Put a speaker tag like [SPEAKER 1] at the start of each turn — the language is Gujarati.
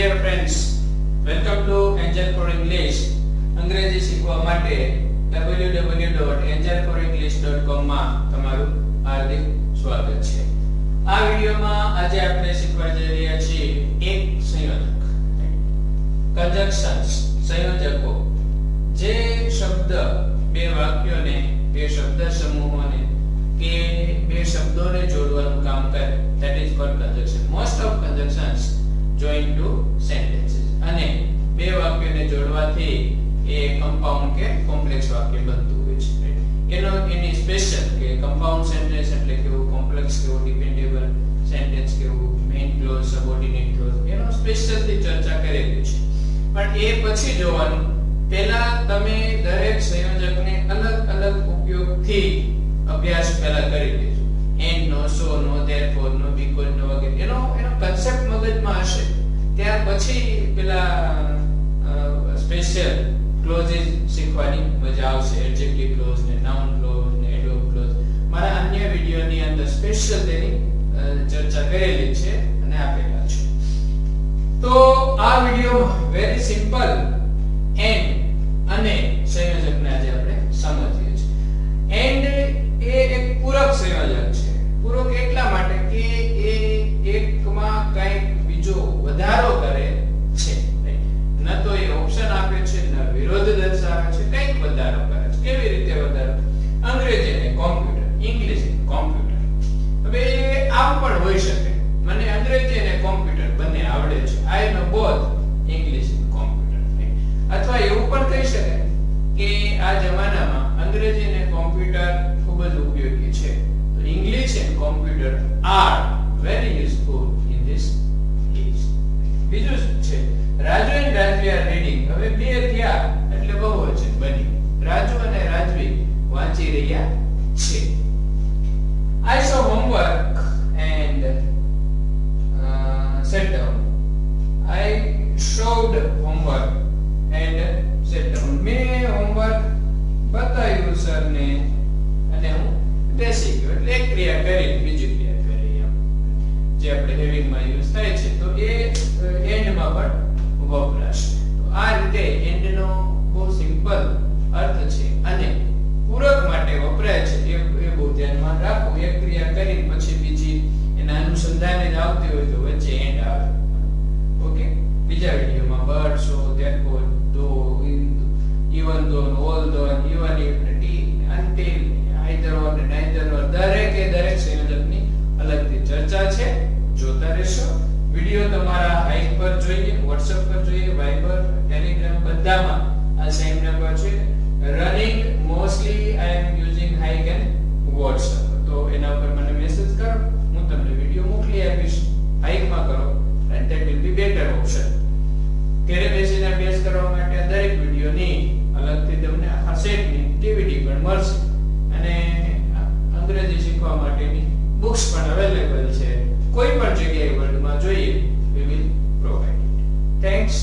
[SPEAKER 1] dear friends, welcome to Angel for English. અંગ્રેજી શીખવા માટે www.angelforenglish.com માં તમારું હાર્દિક સ્વાગત છે. આ વિડિયોમાં આજે આપણે શીખવા જઈ રહ્યા છીએ એક સંયોજક, conjunctions, સંયોજકો, જે શબ્દ બે વાક્યોને, બે શબ્દ સમૂહોને કે બે શબ્દોને જોડવાનું કામ કરે. That is called conjunction. Most of conjunctions join to sentences. અને બે વાક્યોને જોડવાથી એ કમ્પાઉન્ડ કે કોમ્પ્લેક્સ વાક્ય બનતું હોય છે. એની સ્પેશિયલ કે કમ્પાઉન્ડ સેન્ટેન્સ એટલે કેવું, કોમ્પ્લેક્સ કેવું, ડિપેન્ડેબલ સેન્ટેન્સ કેવું, મેઇન ક્લોઝ, સબઓર્ડિનેટ ક્લોઝ, એનો સ્પેશિયલથી ચર્ચા કરેલી છે. પણ એ પછી જોવાનું, પહેલા તમે દરેક સંયોજકને અલગ અલગ ઉપયોગથી અભ્યાસ પહેલા કરી દેજો. એન્ડ નો, સો નો, ધેરફોર નો, બીકોઝ નો વગેરે એનો કન્સેપ્ટ મગજમાં હશે. ત્યાર પછી પેલા સ્પેશિયલ ક્લોઝિસ શીખવાની મજા આવશે. એડજેક્ટિવ ક્લોઝ ને નાઉન ક્લોઝ ને એડવર્બ ક્લોઝ મારા અન્ય વિડિયોની અંદર સ્પેશિયલ તેની ચર્ચા કરેલી છે અને આપેલા છે. તો આ વિડિયોમાં વેરી સિમ્પલ એન્ડ અને સંયોજકને આજે આપણે સમજીએ છીએ. એન્ડ એ એક પૂરક સંયોજક છે. પૂરક એટલા માટે કે એ એકમાં કંઈક બીજો વધારો કરે છે. ન તો એ ઓપ્શન આપે છે, ન વિરોધ દર્શાવે છે, કંઈક વધારો કરે છે. કેવી રીતે વધારો? અંગ્રેજી અને કોમ્પ્યુટર, ઇંગ્લિશ અને કોમ્પ્યુટર. હવે આમ પણ હોઈ શકે, મને અંગ્રેજી અને કોમ્પ્યુટર બંને આવડે છે. આઈ નો બોથ ઇંગ્લિશ અને કોમ્પ્યુટર. અથવા એવું પણ કહી શકાય કે આ જમાનામાં અંગ્રેજી અને કોમ્પ્યુટર ખૂબ જ ઉપયોગી છે. તો English and computer are very useful in this age. બીજું છે Raju and Rajvi are reading. હવે બે થયા એટલે બહુવચન બની. રાજુ અને રાજવી વાંચી રહ્યા છે. I saw homework and sat down. I showed homework and sat down. મેં હોમવર્ક બતાવ્યું સરને અને હું બેસી ગયો. એટલે એક ક્રિયા કરી બીજી ક્રિયા કરી, એમ જે આપણે હેવિંગ માં યુઝ થાય છે. તો એ એન્ડ માં પણ વપરાશે. તો આ રીતે એન્ડ નો બહુ સિમ્પલ અર્થ છે અને પૂરક માટે વપરાય છે. એ બહુ ધ્યાનમાં રાખો. એક ક્રિયા કરી પછી બીજી એના અનુસંધાને જ આવતી હોય તો વચ્ચે એન્ડ આવે. ઓકે, બીજા વિડિયોમાં બટ, સો, ધેરફોર, ધો, even though, although, even if, until, either or, neither or, દરેકે દરેક સંયોજકની અલગથી ચર્ચા છે. જોતા રહેશો. વિડિયો તમારા હાઈક પર જોઈએ, WhatsApp પર જોઈએ, Viber, Telegram બધામાં આ સેમ નંબર છે. Running mostly I am using Hike and WhatsApp. તો એના ઉપર મને મેસેજ કરો, હું તમને વિડિયો મોકલી આપીશ. હાઈકમાં કરો and that will be better option. ઘરે બેસીને અભ્યાસ કરવા માટે દરેક વિડિયોની અલગથી તમને આખા સેટની DVD પણ મળશે અને અંગ્રેજી શીખવા માટેની બુક્સ પણ અવેલેબલ છે. કોઈ પણ જગ્યાએ વર્લ્ડમાં જોઈએ we will provide it. Thanks.